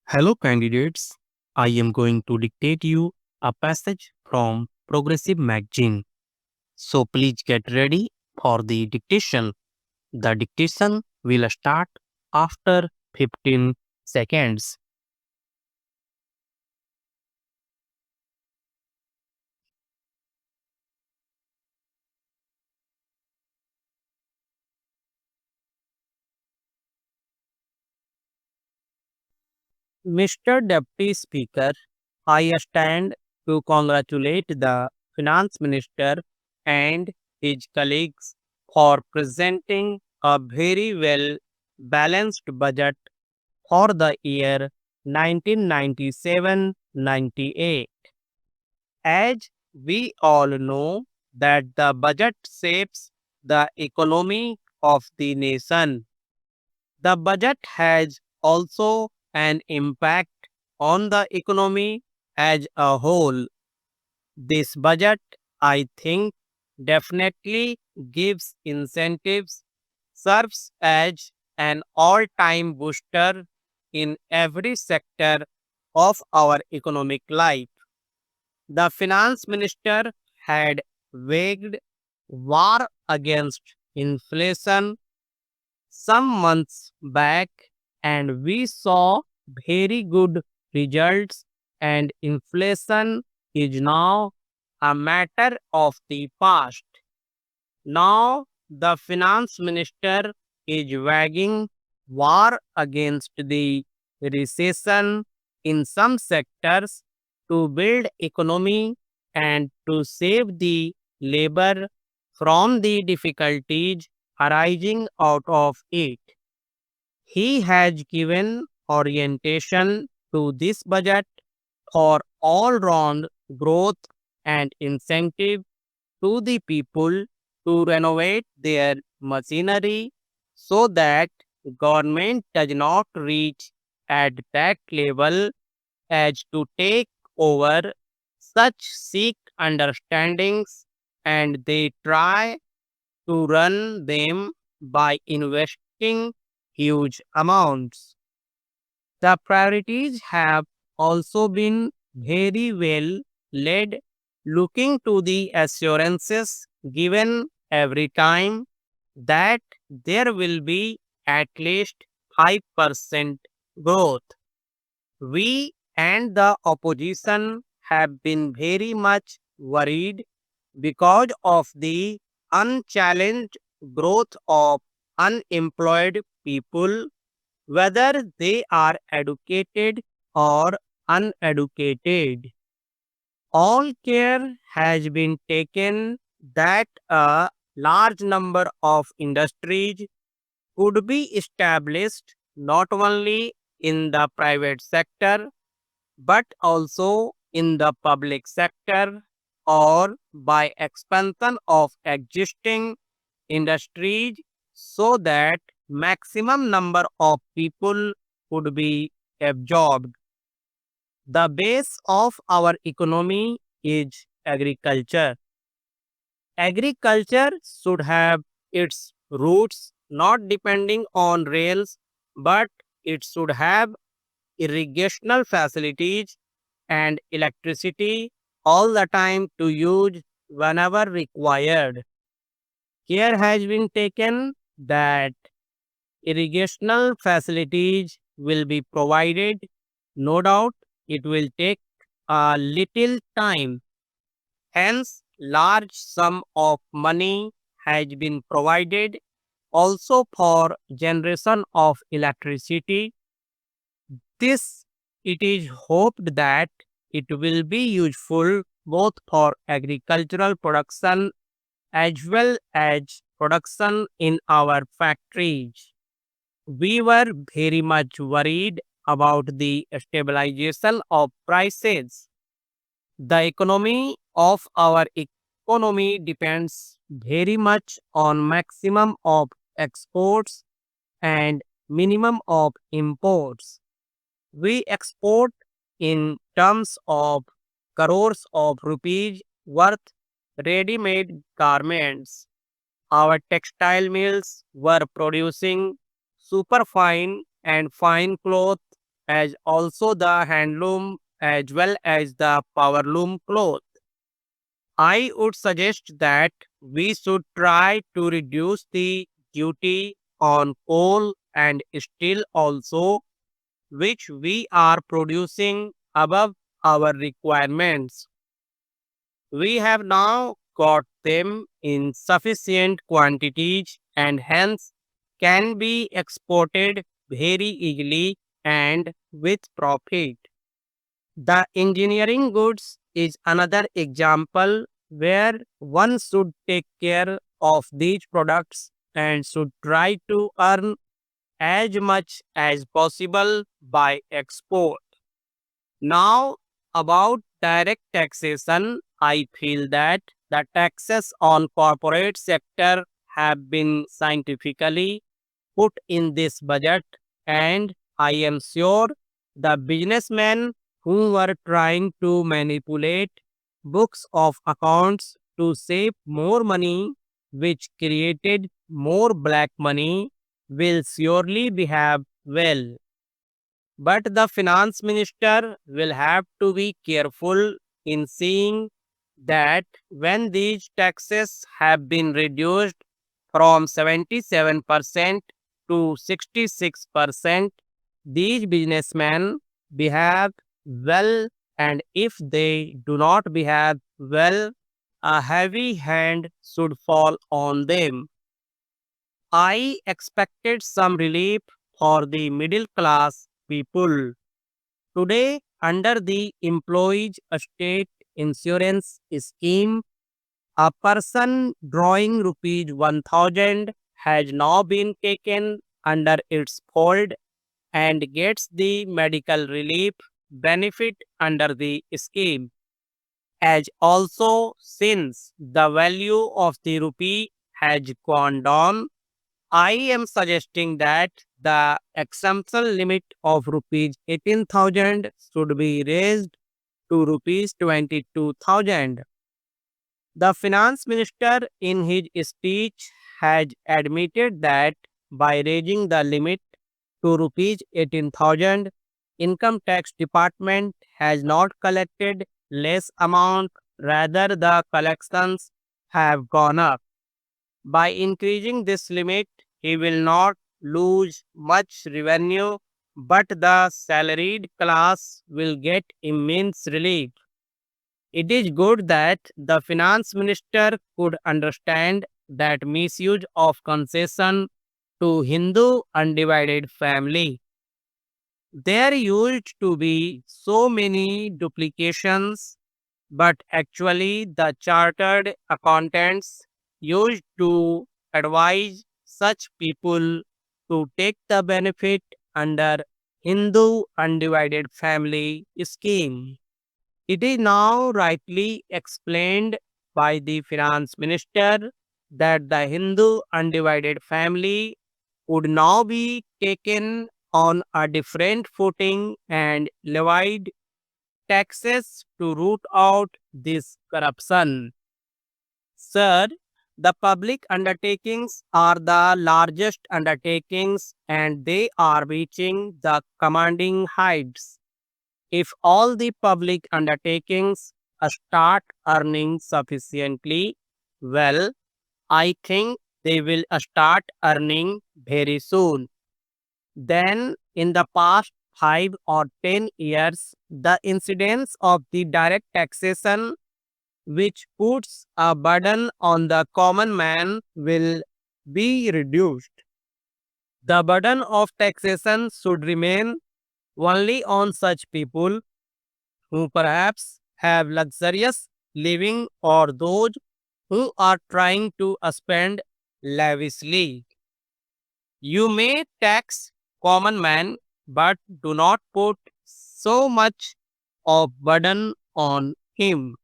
Hello, candidates. I am going to dictate you a passage from Progressive Magazine. So please get ready for the dictation. The dictation will start after 15 seconds. Mr. Deputy Speaker, I stand to congratulate the Finance Minister and his colleagues for presenting a very well balanced budget for the year 1997-98. As we all know that the budget shapes the economy of the nation. The budget has also an impact on the economy as a whole. This budget, I think, definitely gives incentives, serves as an all time booster in every sector of our economic life. The finance minister had waged war against inflation some months back, and we saw very good results, and inflation is now a matter of the past. Now the finance minister is waging war against the recession in some sectors to build economy and to save the labor from the difficulties arising out of it. He has given orientation to this budget for all round growth and incentive to the people to renovate their machinery so that government does not reach at that level as to take over such seek understandings, and they try to run them by investing huge amounts. The priorities have also been very well led, looking to the assurances given every time that there will be at least 5% growth. We and the opposition have been very much worried because of the unchallenged growth of unemployed people, whether they are educated or uneducated. All care has been taken that a large number of industries could be established not only in the private sector but also in the public sector or by expansion of existing industries so that maximum number of people could be absorbed. The base of our economy is agriculture. Agriculture should have its roots not depending on rails, but it should have irrigational facilities and electricity all the time to use whenever required. Care has been taken that irrigational facilities will be provided. No doubt it will take a little time. Hence, large sum of money has been provided also for generation of electricity. This it is hoped that it will be useful both for agricultural production as well as production in our factories. We were very much worried about the stabilization of prices. The economy of our economy depends very much on maximum of exports and minimum of imports. We export in terms of crores of rupees worth ready-made garments. Our textile mills were producing superfine and fine cloth as also the handloom as well as the powerloom cloth. I would suggest that we should try to reduce the duty on coal and steel also, which we are producing above our requirements. We have now got them in sufficient quantities and hence can be exported very easily and with profit. The engineering goods is another example where one should take care of these products and should try to earn as much as possible by export. Now, about direct taxation, I feel that the taxes on corporate sector have been scientifically put in this budget, and I am sure the businessmen who were trying to manipulate books of accounts to save more money, which created more black money, will surely behave well. But the finance minister will have to be careful in seeing that when these taxes have been reduced from 77% to 66%, these businessmen behave well, and if they do not behave well, a heavy hand should fall on them. I expected some relief for the middle class people. Today, under the Employees State Insurance Scheme, a person drawing rupees 1000 has now been taken under its fold and gets the medical relief benefit under the scheme. As also, since the value of the rupee has gone down, I am suggesting that the exemption limit of rupees 18,000 should be raised to rupees 22,000. The finance minister in his speech has admitted that by raising the limit to rupees 18,000, income tax department has not collected less amount, rather the collections have gone up. By increasing this limit, he will not lose much revenue, but the salaried class will get immense relief. It is good that the finance minister could understand that misuse of concession to Hindu undivided family. There used to be so many duplications, but actually the chartered accountants used to advise such people to take the benefit under Hindu undivided family scheme. It is now rightly explained by the finance minister that the Hindu undivided family would now be taken on a different footing and levied taxes to root out this corruption. Sir, the public undertakings are the largest undertakings and they are reaching the commanding heights. If all the public undertakings start earning sufficiently well, I think they will start earning very soon. Then, in the past 5 or 10 years, the incidence of the direct taxation, which puts a burden on the common man, will be reduced. The burden of taxation should remain only on such people who perhaps have luxurious living or those who are trying to spend lavishly. You may tax common man, but do not put so much of burden on him.